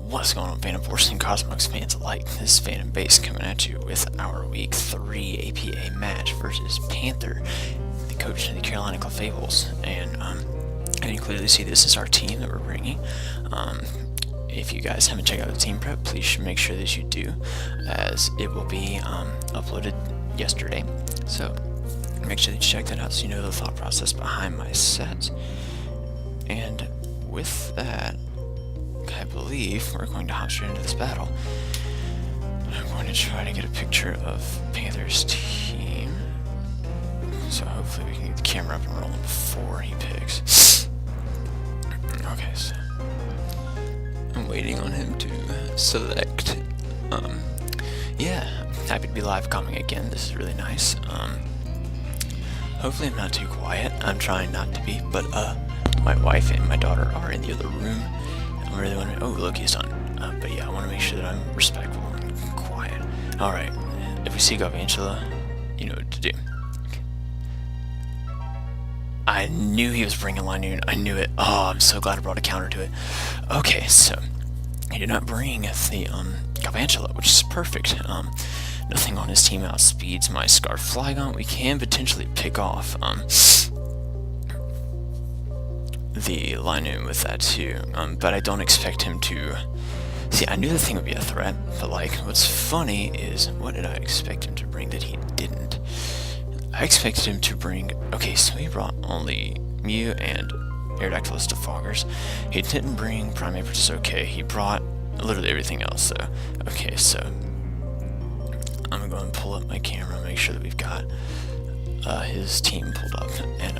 What's going on, Phantombass and Cosmogs fans alike? This is Phantombass coming at you with our Week 3 APA match versus Panther, the coach of the Carolina Clefables. And you can clearly see this is our team that we're bringing. If you guys haven't checked out the team prep, please make sure that you do, as it will be uploaded yesterday. So make sure that you check that out so you know the thought process behind my sets. And with that, I believe we're going to hop straight into this battle. I'm going to try to get a picture of Panther's team, so hopefully we can get the camera up and rolling before he picks. Okay, so I'm waiting on him to select. Yeah, I'm happy to be live coming again. This is really nice. Hopefully I'm not too quiet. I'm trying not to be, but my wife and my daughter are in the other room. I really want to. Oh, look, he's on. But yeah, I want to make sure that I'm respectful and quiet. Alright, if we see Garvantula, you know what to do. Okay. I knew he was bringing Linoon. I knew it. Oh, I'm so glad I brought a counter to it. Okay, so he did not bring the Garvantula, which is perfect. Nothing on his team outspeeds my Scarf Flygon. We can potentially pick off the Linoon with that too, but I don't expect him to. See, I knew the thing would be a threat, but like, what's funny is, what did I expect him to bring that he didn't? I expected him to bring, okay, so he brought only Mew and Aerodactylus Defoggers. He didn't bring Primeape, which is okay. He brought literally everything else, so, okay, so I'm gonna go and pull up my camera, make sure that we've got his team pulled up, and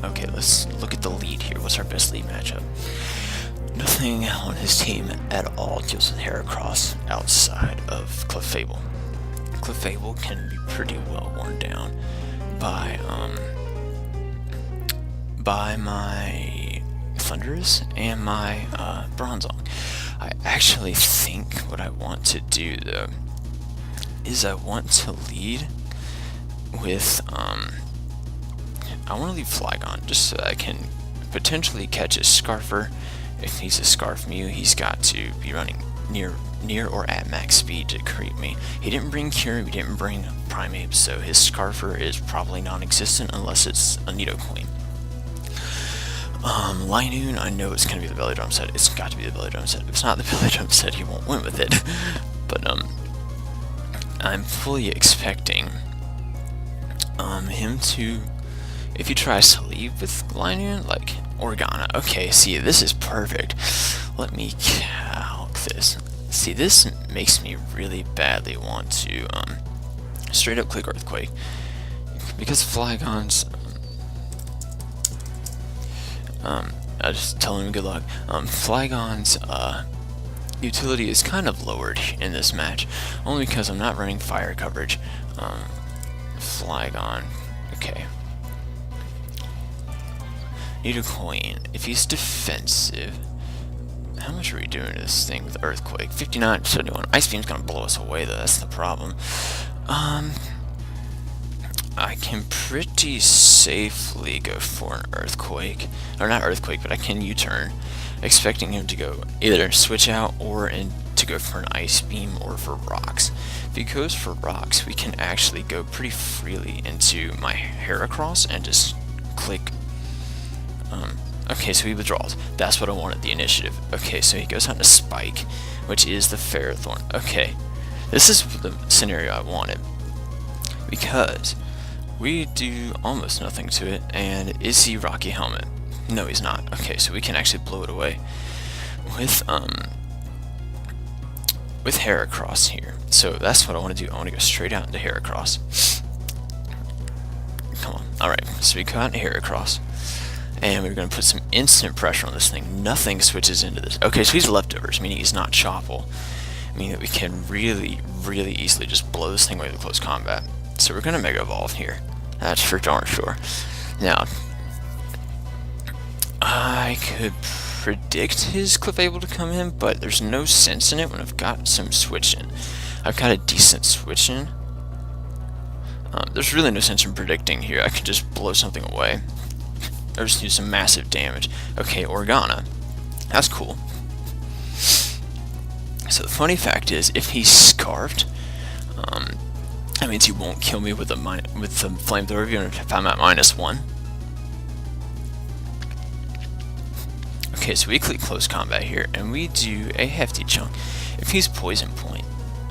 okay, let's look at the lead here. What's our best lead matchup? Nothing on his team at all deals with Heracross outside of Clefable. Clefable can be pretty well worn down by my Thundurus and my Bronzong. I actually think what I want to do though is I want to lead with I want to leave Flygon just so I can potentially catch a Scarfer. If he's a Scarf Mew, he's got to be running near or at max speed to creep me. He didn't bring Cure, he didn't bring Primeape, so his Scarfer is probably non-existent unless it's a Nidoqueen. Linoon, I know it's going to be the Belly Drum set. It's got to be the Belly Drum set. If it's not the Belly Drum set, he won't win with it. But I'm fully expecting him to. If he tries to leave with Linoon, like Organa, okay, see, this is perfect. Let me calc this. See, this makes me really badly want to straight up click Earthquake, because Flygon's I just tell him good luck. Flygon's utility is kind of lowered in this match, only because I'm not running fire coverage. Flygon, okay. Nidoqueen, if he's defensive, how much are we doing to this thing with Earthquake? 59, 71. Ice Beam's gonna blow us away though, that's the problem. I can pretty safely go for an Earthquake. Or not Earthquake, but I can U-turn, expecting him to go either switch out or to go for an Ice Beam or for Rocks. If he goes for Rocks, we can actually go pretty freely into my Heracross and just click. Okay, so he withdraws. That's what I wanted, the initiative. Okay, so he goes on to Spike, which is the Ferrothorn. Okay, this is the scenario I wanted, because we do almost nothing to it, and is he Rocky Helmet? No, he's not. Okay, so we can actually blow it away with Heracross here. So that's what I want to do. I want to go straight out into Heracross. Come on. Alright, so we go out into Heracross, and we're going to put some instant pressure on this thing. Nothing switches into this. Okay, so he's leftovers, meaning he's not Chople, meaning that we can really, really easily just blow this thing away with close combat. So we're going to Mega Evolve here. That's for darn sure. Now, I could predict his Clefable to come in, but there's no sense in it when I've got some switch in. I've got a decent switch in. There's really no sense in predicting here. I can just blow something away. Or just do some massive damage. Okay, Organa. That's cool. So the funny fact is, if he's scarfed, that means he won't kill me with the flamethrower even if I'm at -1. Okay, so we click close combat here, and we do a hefty chunk. If he's poison point,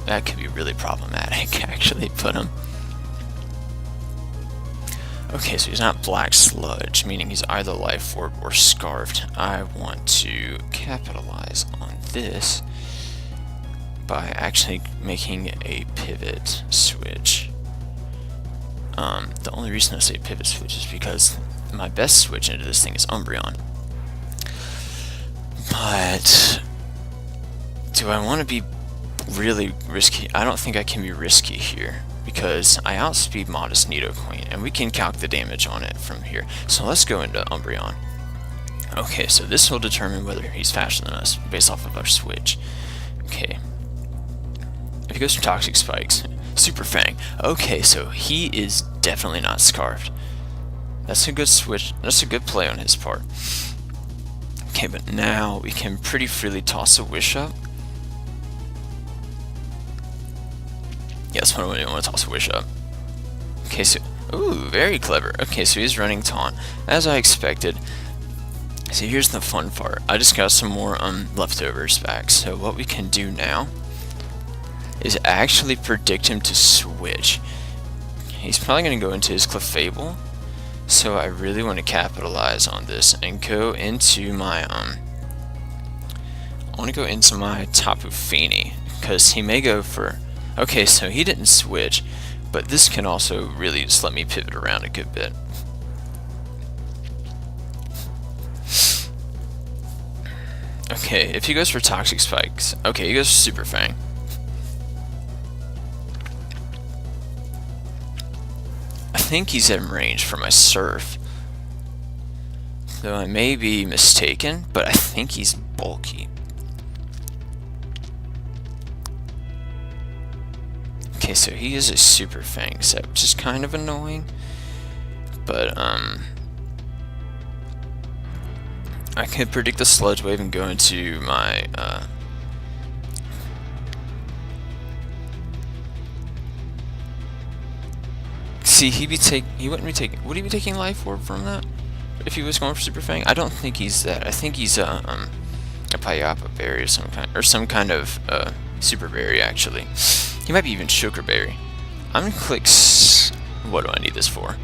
that could be really problematic, actually, put him. Okay, so he's not black sludge, meaning he's either life orb or scarfed. I want to capitalize on this by actually making a pivot switch. The only reason I say pivot switch is because my best switch into this thing is Umbreon. But do I want to be really risky? I don't think I can be risky here, because I outspeed Modest Nidoqueen, and we can calc the damage on it from here. So let's go into Umbreon. Okay, so this will determine whether he's faster than us based off of our switch. Okay. If he goes for Toxic Spikes, Super Fang. Okay, so he is definitely not scarfed. That's a good switch. That's a good play on his part. Okay, but now we can pretty freely toss a Wish Up. Yes, I want to toss a Wish Up. Okay, so... Ooh, very clever. Okay, so he's running Taunt, as I expected. So here's the fun part. I just got some more leftovers back. So what we can do now is actually predict him to switch. He's probably going to go into his Clefable. So I really want to capitalize on this and go into my I want to go into my Tapu Fini, because he may go for... Okay, so he didn't switch, but this can also really just let me pivot around a good bit. Okay, if he goes for Toxic Spikes, okay, he goes for Super Fang. I think he's in range for my Surf, though I may be mistaken, but I think he's bulky. Okay, so he is a Super Fang set, which is kind of annoying, but I could predict the Sludge Wave and go into my see, would he be taking Life Orb from that if he was going for Super Fang? I don't think he's that. I think he's a Payapa Berry or some kind of Super Berry, actually. He might be even Sugar Berry. I'm gonna click what do I need this for?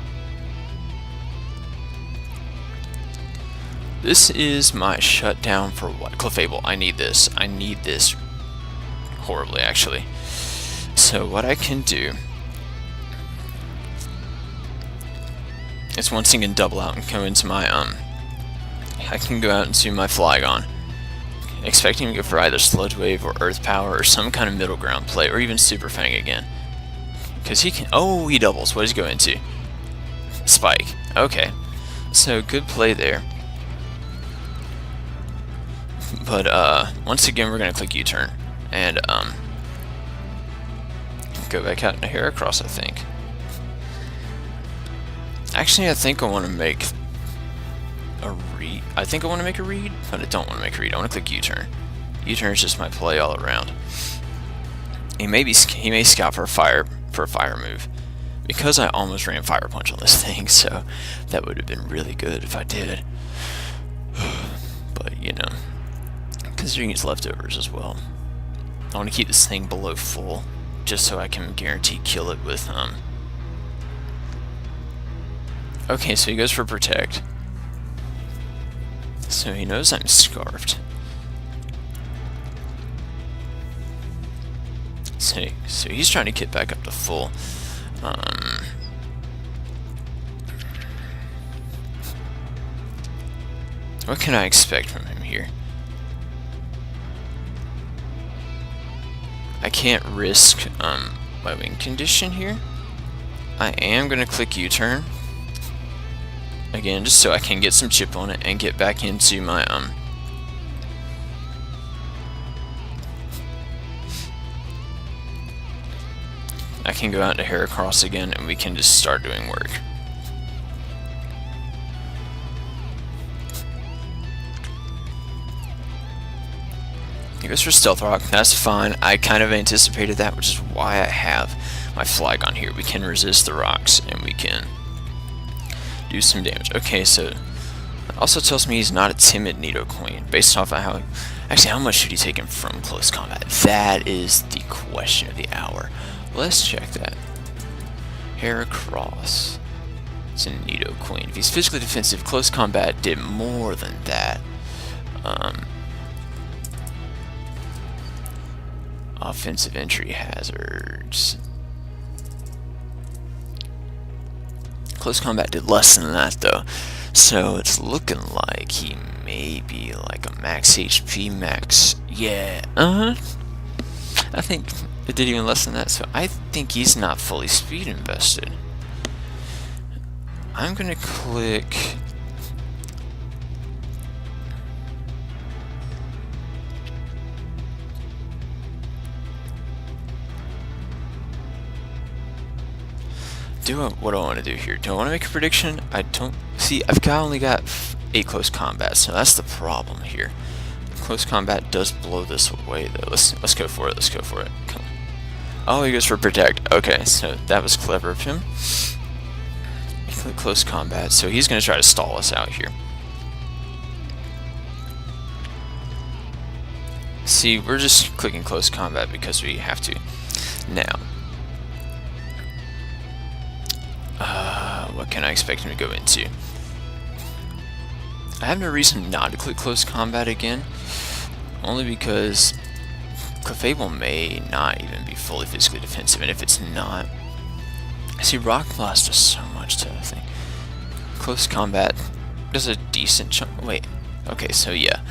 This is my shutdown for what? Clefable. I need this. I need this horribly, actually. So what I can do is once again double out and go into my I can go out into my Flygon, expecting to go for either Sludge Wave or Earth Power or some kind of middle ground play, or even Super Fang again. Because he can... Oh, he doubles. What does he go into? Spike. Okay. So, good play there. But, once again, we're going to click U-turn. And, go back out into Heracross, I think. Actually, I think I want to make a read. I think I want to make a read, but I don't want to make a read. I want to click U-turn. U-turn is just my play all around. He may scout for a fire move, because I almost ran Fire Punch on this thing. So that would have been really good if I did. But you know, considering it's leftovers as well, I want to keep this thing below full, just so I can guarantee kill it with Okay, so he goes for Protect. So he knows I'm scarfed. So he's trying to get back up to full. What can I expect from him here? I can't risk my wing condition here. I am going to click U-turn. Again, just so I can get some chip on it and get back into my I can go out to Heracross again and we can just start doing work. He goes for Stealth Rock. That's fine. I kind of anticipated that, which is why I have my flag on here. We can resist the rocks, and we can do some damage. Okay, so it also tells me he's not a timid Nidoqueen, based off of how... Actually, how much should he take him from close combat? That is the question of the hour. Let's check that. Heracross. It's a Nidoqueen. If he's physically defensive, close combat did more than that. Offensive entry hazards. Close combat did less than that though. So it's looking like he may be like a max HP, max... Yeah, I think it did even less than that, so I think he's not fully speed invested. I'm gonna click... What do I want to do here? Do I want to make a prediction? I don't... See, only got 8 close combat, so that's the problem here. Close combat does blow this away, though. Let's go for it. Let's go for it. Come on. Oh, he goes for protect. Okay, so that was clever of him. He clicked close combat, so he's going to try to stall us out here. See, we're just clicking close combat because we have to. Now, what can I expect him to go into? I have no reason not to click close combat again, only because Clefable may not even be fully physically defensive, and if it's not, I see Rock Blast does so much to the thing. Close combat does a decent chunk. Wait, okay, so yeah,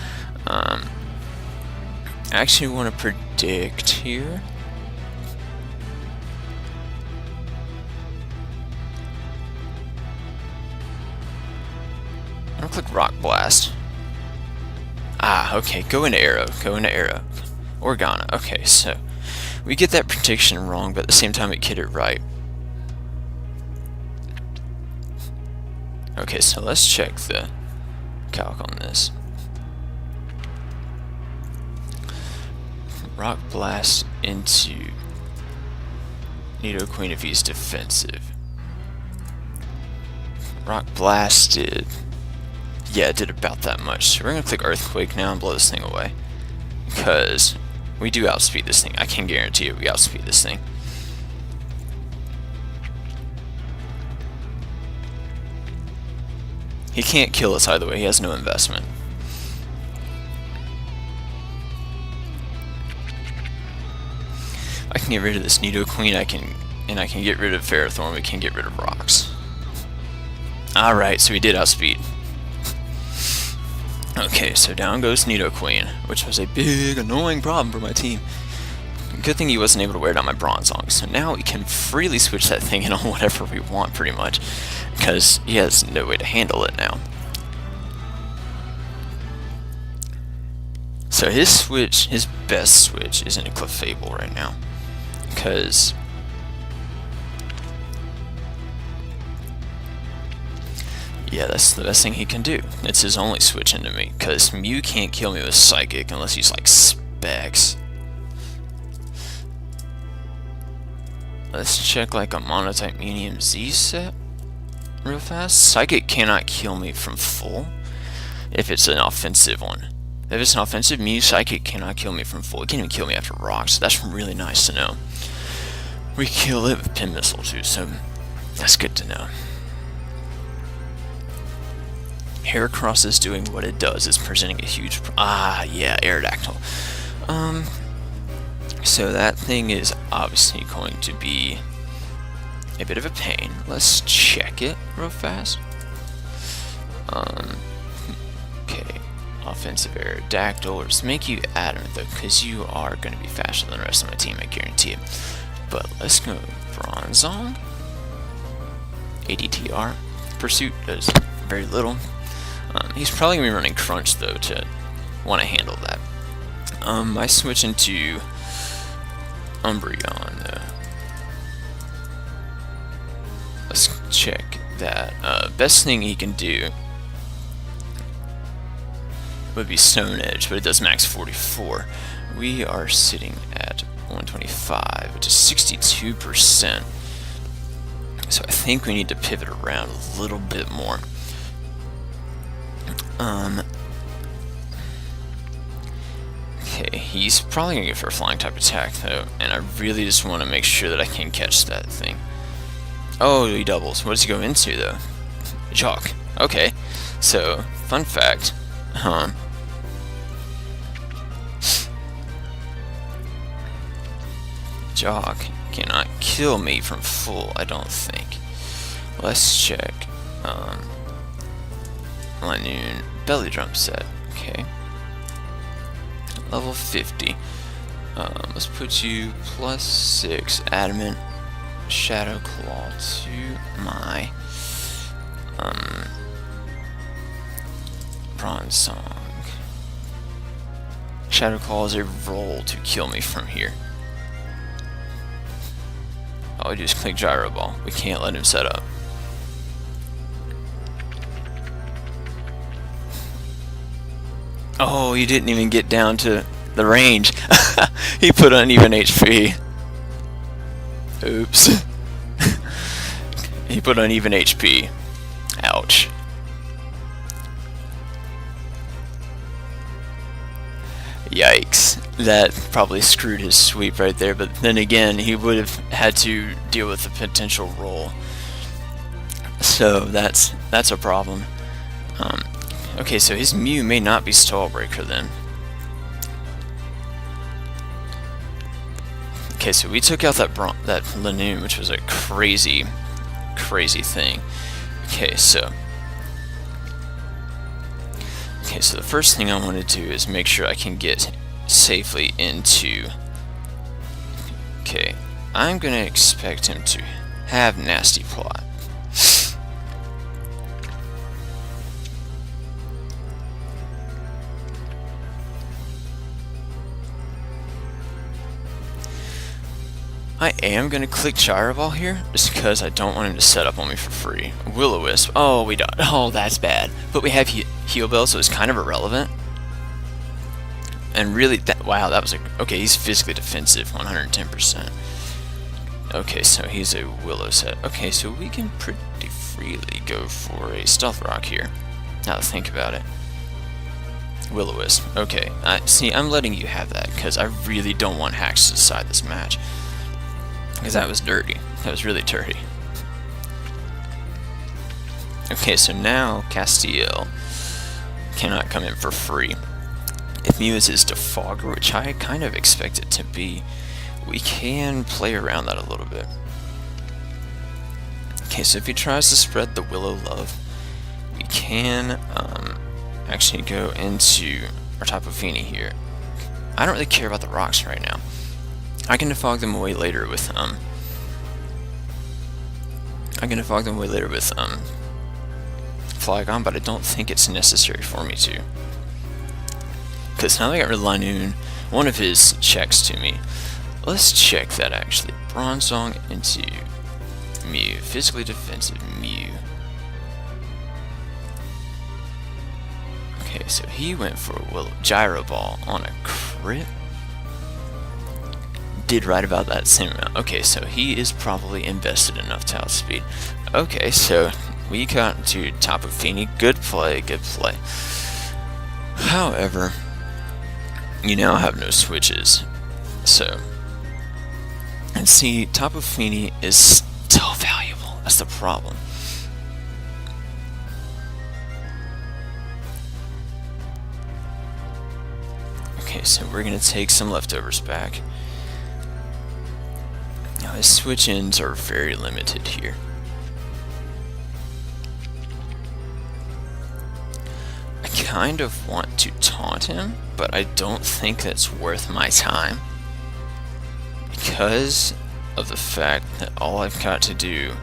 I actually want to predict here. I'm gonna click Rock Blast. Ah, okay, go into Arrow, go into Arrow. Organa, okay, so we get that prediction wrong, but at the same time we get it right. Okay, so let's check the calc on this. Rock Blast into Nidoqueen if he's defensive. Rock Blasted. Yeah, it did about that much. So we're going to click Earthquake now and blow this thing away. Because we do outspeed this thing. I can guarantee it, we outspeed this thing. He can't kill us either way. He has no investment. I can get rid of this Nidoqueen. I can get rid of Ferrothorn. We can get rid of rocks. Alright, so we did outspeed. Okay, so down goes Nidoqueen, which was a big, annoying problem for my team. Good thing he wasn't able to wear down my Bronzong, so now we can freely switch that thing in on whatever we want, pretty much, because he has no way to handle it now. So his switch, his best switch, is into Clefable right now, because... yeah, that's the best thing he can do. It's his only switch into me, because Mew can't kill me with Psychic unless he's like Specs. Let's check like a Monotype Medium Z set real fast. Psychic cannot kill me from full if it's an offensive one. If it's an offensive Mew, Psychic cannot kill me from full. It can't even kill me after Rock, so that's really nice to know. We kill it with Pin Missile too, so that's good to know. Heracross is doing what it does. It's presenting a huge... yeah, Aerodactyl. So that thing is obviously going to be a bit of a pain. Let's check it real fast. Okay. Offensive Aerodactyl. Let's make you adamant, though, because you are going to be faster than the rest of my team, I guarantee it. But let's go Bronzong. ADTR. Pursuit does very little. He's probably going to be running Crunch, though, to want to handle that. I switch into Umbreon, though. Let's check that. Best thing he can do would be Stone Edge, but it does max 44. We are sitting at 125, which is 62%. So I think we need to pivot around a little bit more. Okay, he's probably gonna go for a flying type attack though, and I really just want to make sure that I can catch that thing. Oh, he doubles. What does he go into though? Jock. Okay, so fun fact. Jock cannot kill me from full, I don't think. Let's check. Lanoon belly drum set. Okay. Level 50. Let's put you +6 adamant shadow claw to my bronze song. Shadow claw is a roll to kill me from here. All we do is click gyro ball. We can't let him set up. Oh, he didn't even get down to the range. He put uneven HP. Oops. He put uneven HP. Ouch. Yikes. That probably screwed his sweep right there, but then again, he would have had to deal with the potential roll. So that's a problem. Okay, so his Mew may not be Stall Breaker then. Okay, so we took out that Lanoon, which was a crazy thing. Okay, so the first thing I want to do is make sure I can get safely into... Okay, I'm going to expect him to have Nasty Plot. I am going to click Gyro Ball here, just because I don't want him to set up on me for free. Will-O-Wisp. Oh, we don't. Oh, that's bad. But we have Heal Bell, so it's kind of irrelevant. And really, wow, that was a... Okay, he's physically defensive, 110%. Okay, so he's a Willow set. Okay, so we can pretty freely go for a Stealth Rock here. Now to think about it. Will-O-Wisp. Okay, see, I'm letting you have that, because I really don't want Hacks to decide this match. Because that was dirty. That was really dirty. Okay, so now Castiel cannot come in for free. If Mew is his Defogger, which I kind of expect it to be, we can play around that a little bit. Okay, so if he tries to spread the Willow Love, we can actually go into our Tapu Fini here. I don't really care about the rocks right now. I can defog them away later with Flygon, but I don't think it's necessary for me to. Because now I got rid of Lanoon, one of his checks to me. Let's check that actually. Bronzong into Mew. Physically defensive Mew. Okay, so he went for a Gyro Ball on a crit. Did right about that same amount. Okay, so he is probably invested enough to outspeed. Okay, so we got to Tapu Fini. Good play, good play. However, you now have no switches. So, and see, Tapu Fini is still valuable. That's the problem. Okay, so we're gonna take some leftovers back. Now his switch-ins are very limited here. I kind of want to taunt him, but I don't think that's worth my time. Because of the fact that all I've got to do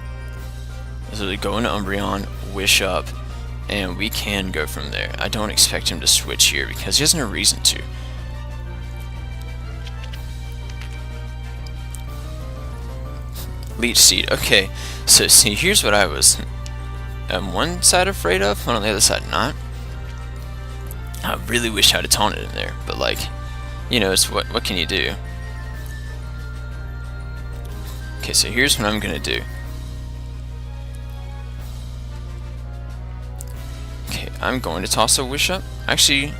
is really go into Umbreon, wish up, and we can go from there. I don't expect him to switch here because he has no reason to. Leech Seed. Okay, so see, here's what I was on one side afraid of, but on the other side not. I really wish I'd have taunted him there, but like, you know, it's what can you do? Okay, so here's what I'm gonna do. Okay, I'm going to toss a Wish Up. Actually,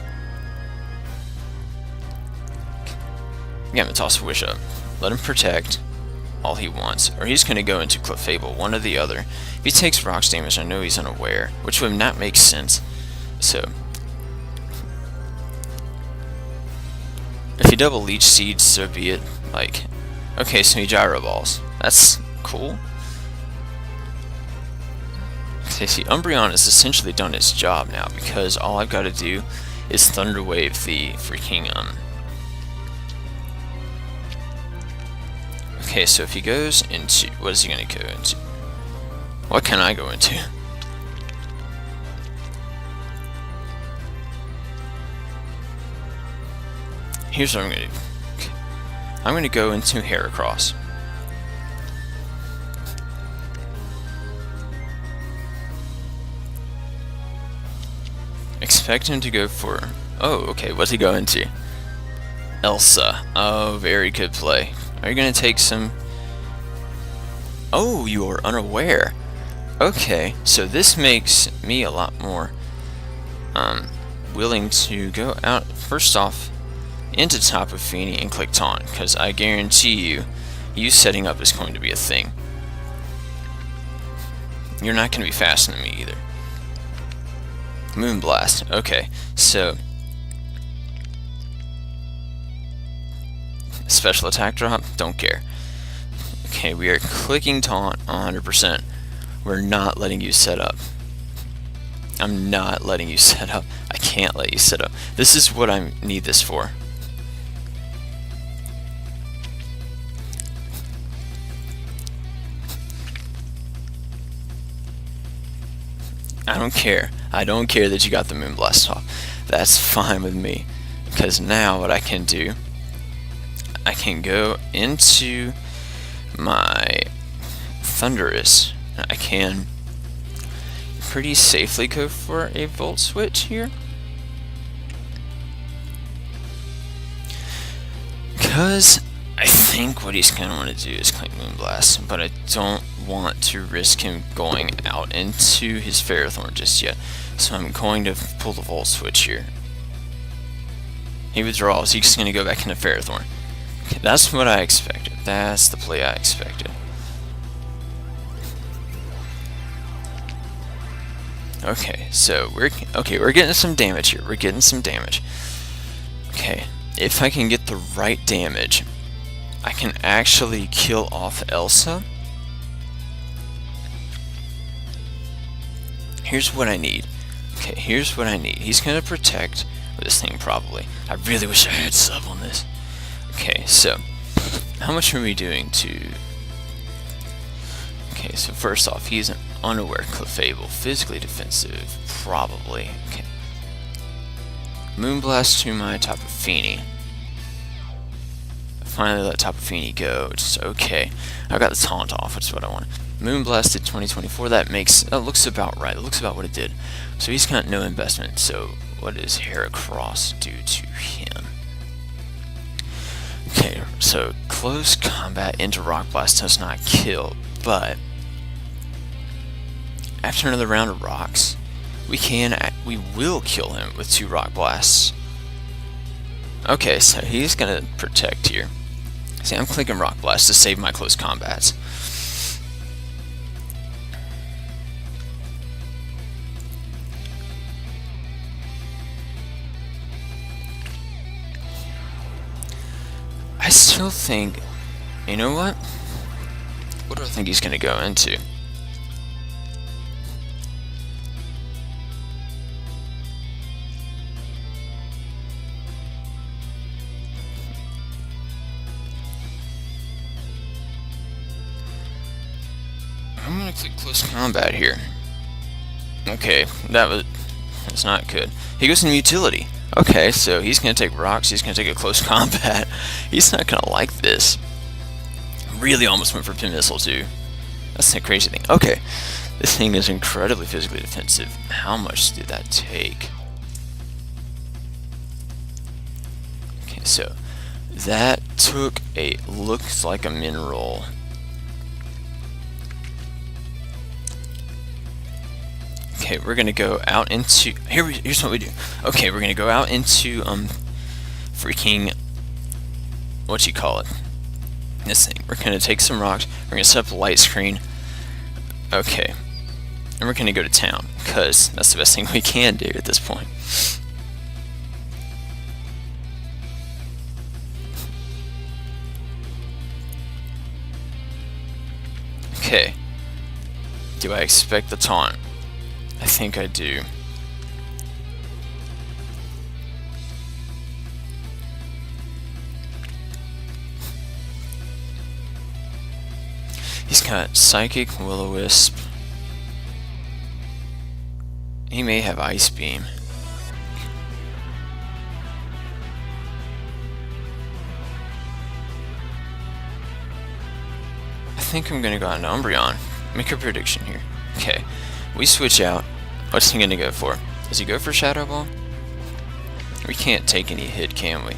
yeah, I'm gonna toss a Wish Up. Let him protect all he wants, or he's gonna go into Clefable, one or the other. If he takes rocks damage, I know he's unaware, which would not make sense. So, if he double Leech Seeds, so be it. Like, okay, so he Gyro Balls. That's cool. Okay, see, Umbreon has essentially done its job now, because all I've got to do is Thunder Wave the freaking, Okay, so if he goes into... What is he going to go into? What can I go into? Here's what I'm going to do. Okay. I'm going to go into Heracross. Expect him to go for... Oh, okay, what's he going to? Elsa. Oh, very good play. Are you going to take some... Oh, you are unaware. Okay, so this makes me a lot more willing to go out, first off, into Tapu Fini and click Taunt, because I guarantee you setting up is going to be a thing. You're not going to be faster than me either. Moonblast. Okay, so special attack drop, don't care. Okay, we are clicking Taunt 100%. We're not letting you set up. I'm not letting you set up. I can't let you set up. This is what I need this for. I don't care. I don't care that you got the Moonblast off. That's fine with me. Because now what I can do, I can go into my Thundurus. I can pretty safely go for a Volt Switch here. Because I think what he's going to want to do is claim Moonblast, but I don't want to risk him going out into his Ferrothorn just yet. So I'm going to pull the Volt Switch here. He withdraws, he's just going to go back into Ferrothorn. Okay, that's what I expected. That's the play I expected. Okay, so we're getting some damage here. We're getting some damage. Okay, if I can get the right damage, I can actually kill off Elsa. Here's what I need. Okay, here's what I need. He's gonna protect with this thing probably. I really wish I had sub on this. Okay, so how much are we doing to... Okay, so first off, he's an unaware Clefable. Physically defensive, probably. Okay. Moonblast to my Tapu Fini. Finally let Tapu Fini go. It's okay. I got the taunt off, which is what I want. Moonblasted 2024. That looks about right. It looks about what it did. So he's got no investment. So what does Heracross do to him? Okay, so close combat into Rock Blast does not kill, but after another round of rocks, we will kill him with 2 Rock Blasts. Okay, so he's gonna protect here. See, I'm clicking Rock Blast to save my close combats. I still think, you know what? What do I think he's gonna go into? I'm gonna click close combat here. Okay, that's not good. He goes into utility. Okay, so he's gonna take rocks, he's gonna take a close combat. He's not gonna like this. Really almost went for Pin Missile too. That's the crazy thing. Okay, this thing is incredibly physically defensive. How much did that take? so that took a, looks like a mineral. Okay, we're gonna go out into, here's what we do. Okay, we're gonna go out into freaking, what you call it, this thing. We're gonna take some rocks, we're gonna set up a light screen. Okay, and we're gonna go to town, because that's the best thing we can do at this point. Okay, do I expect the taunt? I think I do. He's got Psychic, Will-O-Wisp. He may have Ice Beam. I think I'm gonna go on to Umbreon. Make a prediction here. Okay, we switch out. What's he gonna go for? Does he go for Shadow Ball? We can't take any hit, can we?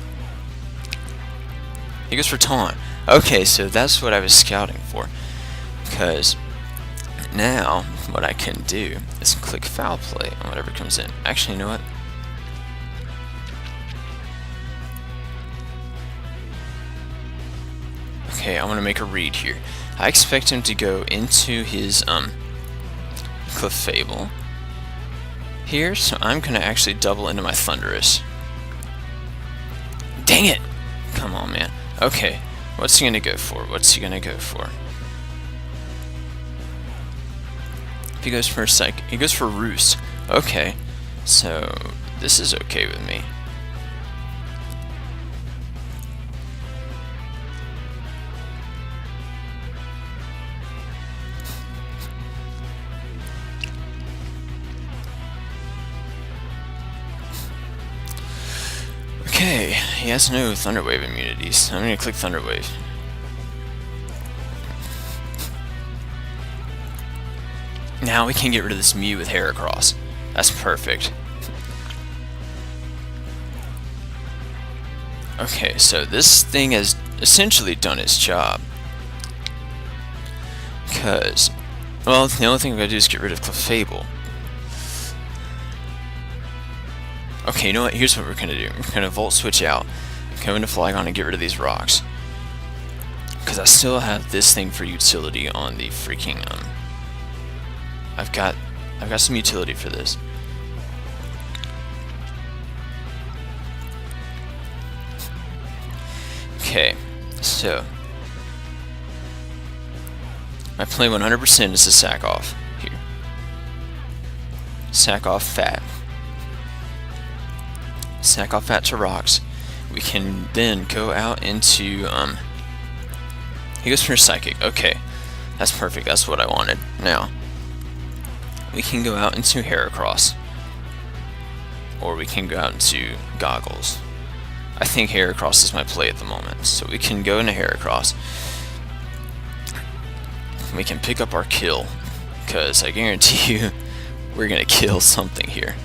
He goes for Taunt. Okay, so that's what I was scouting for. Because now what I can do is click Foul Play on whatever comes in. Actually, you know what? Okay, I want to make a read here. I expect him to go into his Clefable here, so I'm gonna actually double into my Thundurus. Dang it! Come on, man. Okay, what's he gonna go for? What's he gonna go for? If he goes for a Psych, he goes for Roost. Okay, so this is okay with me. Okay, he has no Thunder Wave immunities, so I'm going to click Thunder Wave. Now we can get rid of this Mew with Heracross. That's perfect. Okay, so this thing has essentially done its job. Because, well, the only thing we gotta do is get rid of Clefable. Okay, you know what? Here's what we're gonna do. We're gonna Volt Switch out, go into Flygon and get rid of these rocks. Because I still have this thing for utility on the freaking I've got some utility for this. Okay, so my play 100% is to sack off here. Sack off Fat. Sack off Fat to rocks. We can then go out into he goes for Psychic. Okay, that's perfect. That's what I wanted. Now we can go out into Heracross, or we can go out into Goggles. I think Heracross is my play at the moment, so we can go into Heracross. We can pick up our kill, because I guarantee you we're gonna kill something here.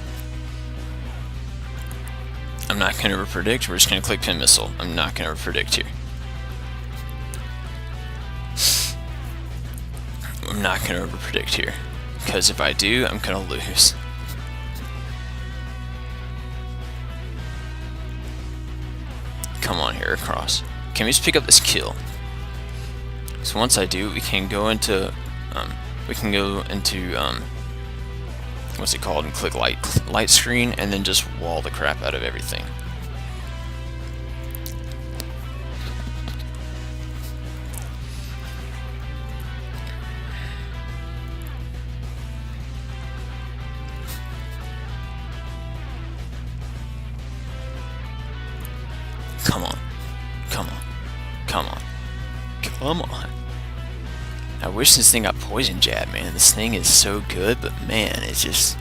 I'm not gonna over-predict, we're just gonna click Pin Missile. I'm not gonna over-predict here. I'm not gonna over-predict here, because if I do, I'm gonna lose. Come on, Heracross. Can we just pick up this kill? So once I do, we can go into what's it called, and click light screen, and then just wall the crap out of everything. Come on. Come on. Come on. Come on. I wish this thing got Poison Jab, man. This thing is so good, but man, it's just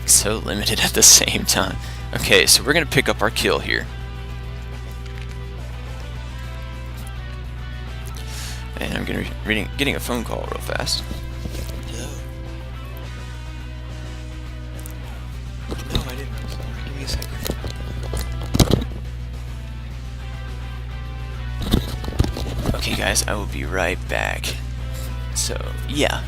so limited at the same time. Okay, so we're going to pick up our kill here. And I'm going to be getting a phone call real fast. Hello? No, I didn't. Give me a second. Okay guys, I will be right back. So, yeah.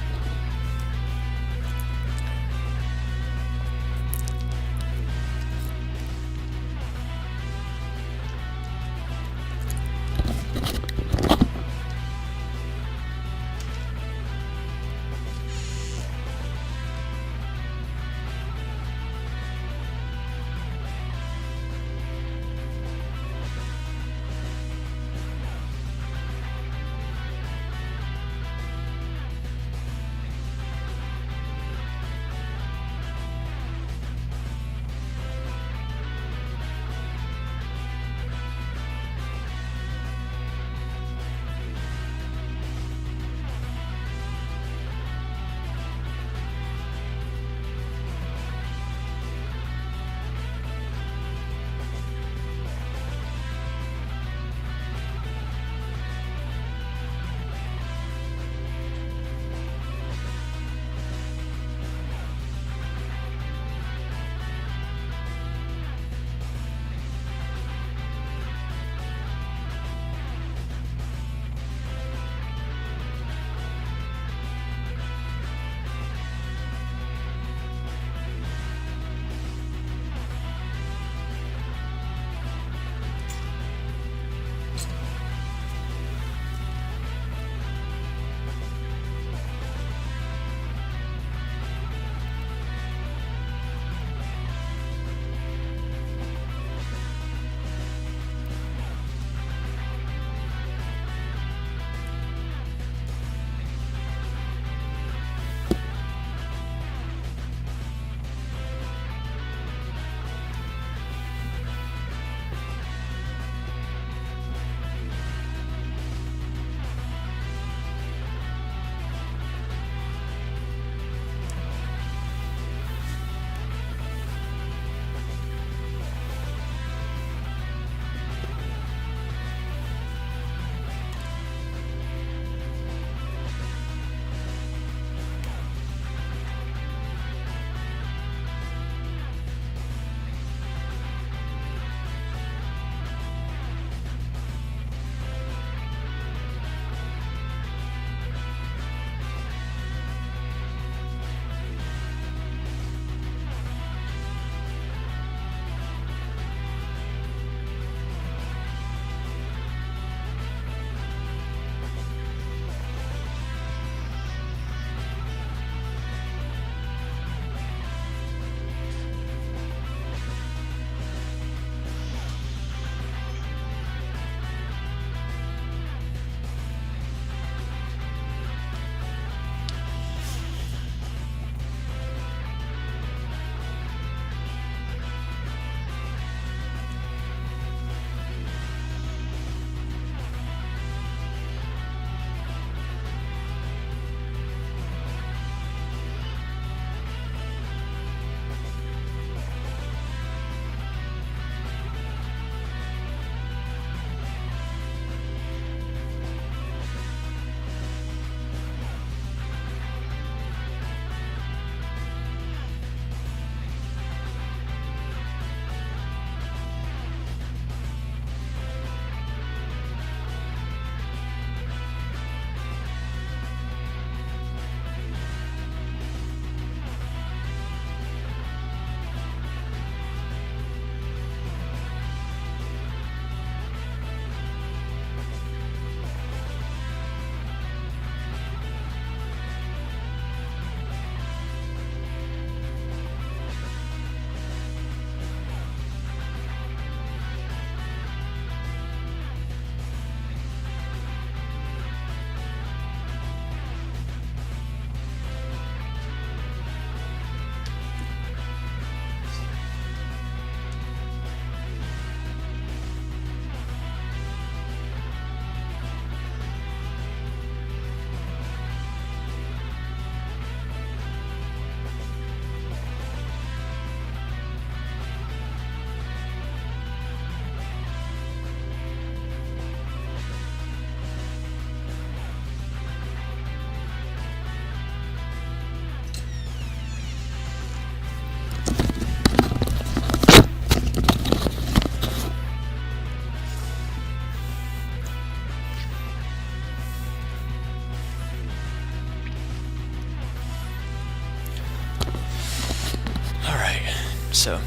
so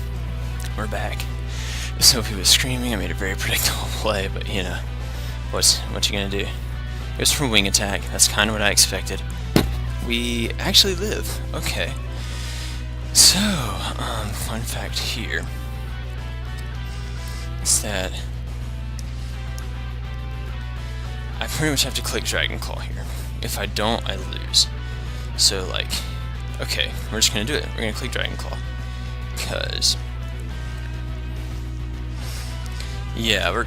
we're back. Sophie was screaming. I made a very predictable play, but you know, what you gonna do? It was for wing attack. That's kind of what I expected. We actually live. Okay. So, fun fact here is that I pretty much have to click Dragon Claw here. If I don't, I lose. So, like, okay, we're just gonna do it. We're gonna click Dragon Claw. Because, yeah, we're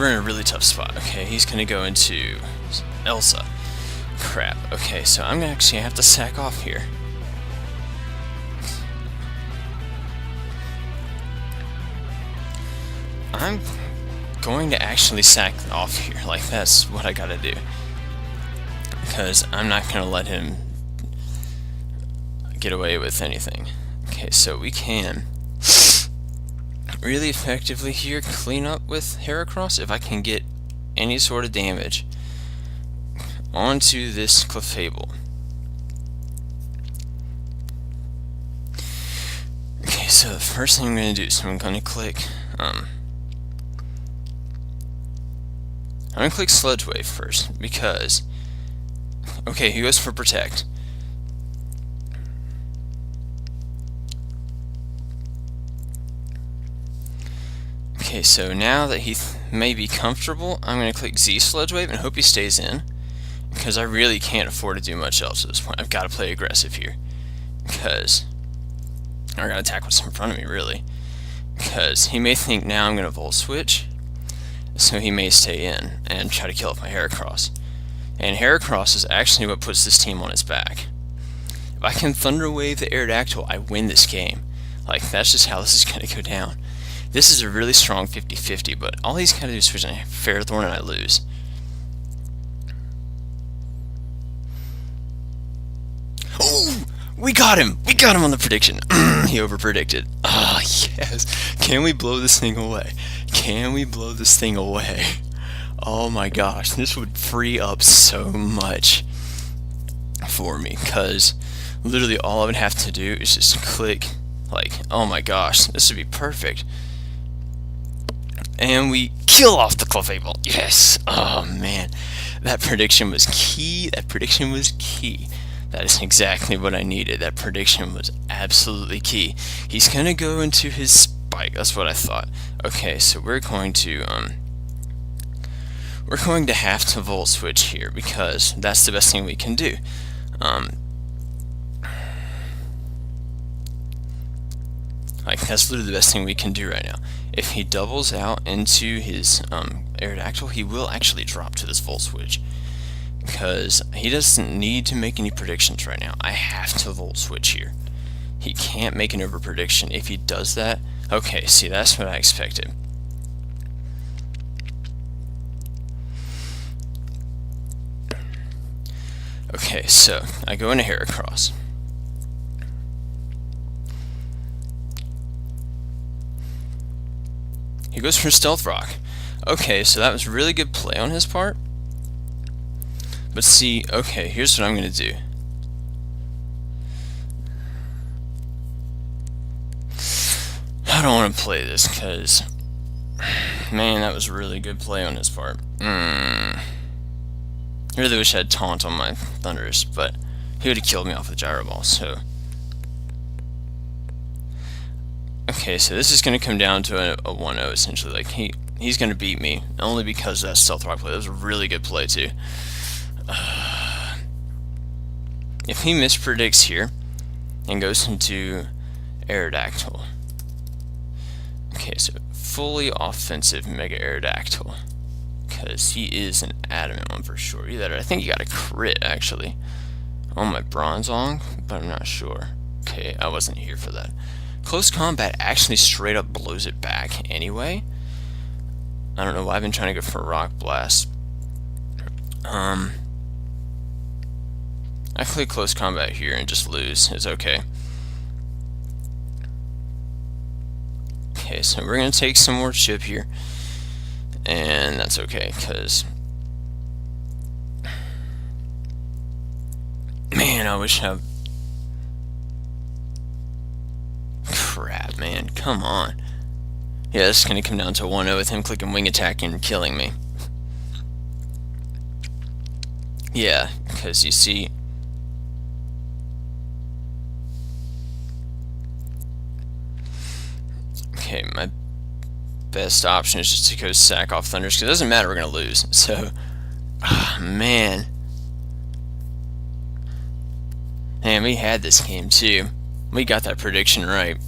in a really tough spot. Okay, he's gonna go into Elsa. Crap. Okay, so I'm gonna actually have to sack off here. I'm going to actually sack off here. Like, that's what I gotta do. Because I'm not gonna let him get away with anything. Okay, so we can really effectively here clean up with Heracross if I can get any sort of damage onto this Clefable. Okay, so the first thing I'm going to do is I'm going to click Sludge Wave first, because okay, he goes for Protect. Okay, so now that he may be comfortable, I'm going to click Z Sludge Wave and hope he stays in, because I really can't afford to do much else at this point. I've got to play aggressive here, because I got to attack what's in front of me, really, because he may think now I'm going to Volt Switch, so he may stay in and try to kill off my Heracross. And Heracross is actually what puts this team on its back. If I can Thunder Wave the Aerodactyl, I win this game. Like, that's just how this is going to go down. This is a really strong 50-50, but all he's got to do is switch on Ferrothorn and I lose. Oh! We got him! We got him on the prediction! He overpredicted. Ah, yes! Can we blow this thing away? Can we blow this thing away? Oh my gosh, this would free up so much for me, because literally all I would have to do is just click, like, oh my gosh, this would be perfect. And we kill off the Clefable. Yes! Oh man, that prediction was key. That prediction was key. That is exactly what I needed. That prediction was absolutely key. He's gonna go into his Spike. That's what I thought. Okay, so we're going to have to Volt Switch here, because that's the best thing we can do. Like, that's literally the best thing we can do right now. If he doubles out into his Aerodactyl, he will actually drop to this Volt Switch, because he doesn't need to make any predictions right now. I have to Volt Switch here. He can't make an over prediction. If he does that, okay, see, that's what I expected. Okay, so I go into Heracross. He goes for Stealth Rock. Okay, so that was really good play on his part. But see, okay, here's what I'm going to do. I don't want to play this, because, man, that was a really good play on his part. I really wish I had Taunt on my Thundurus, but he would have killed me off with Gyro Ball, so... Okay, so this is going to come down to a 1-0, essentially. Like, he's going to beat me, only because of that Stealth Rock play. That was a really good play, too. If he mispredicts here, and goes into Aerodactyl. Okay, so fully offensive Mega Aerodactyl, because he is an adamant one for sure. Either I think he got a crit, actually, on my Bronzong, but I'm not sure. Okay, I wasn't here for that. Close Combat actually straight up blows it back anyway. I don't know why I've been trying to go for a Rock Blast. I click Close Combat here and just lose. It's okay. Okay, so we're going to take some more chip here. And that's okay, because... Man, I wish I... Crap, man. Come on. Yeah, this is going to come down to 1-0 with him clicking Wing Attack and killing me. Yeah, because you see... Okay, my best option is just to go sack off Thundurus, because it doesn't matter, we're going to lose. So, man. Man, we had this game too. We got that prediction right.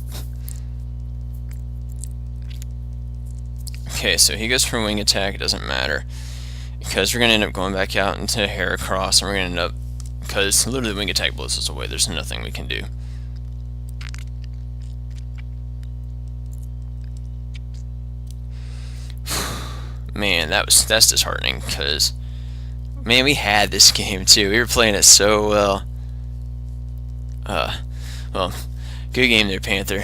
Okay, so he goes for Wing Attack, it doesn't matter. Because we're going to end up going back out into Heracross, and we're going to end up... Because literally Wing Attack blows us away, there's nothing we can do. Man, that's disheartening, because... Man, we had this game too. We were playing it so well. Well, good game there, Panther.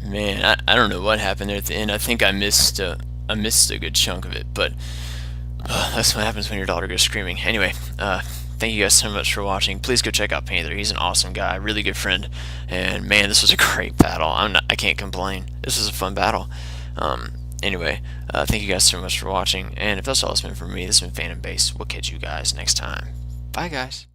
Man, I don't know what happened there at the end. I think I missed a good chunk of it, but that's what happens when your daughter goes screaming. Anyway, thank you guys so much for watching. Please go check out Panther. He's an awesome guy, really good friend, and man, this was a great battle. I can't complain. This was a fun battle. Anyway, thank you guys so much for watching, and if that's all it's been from me, this has been Phantombass. We'll catch you guys next time. Bye, guys.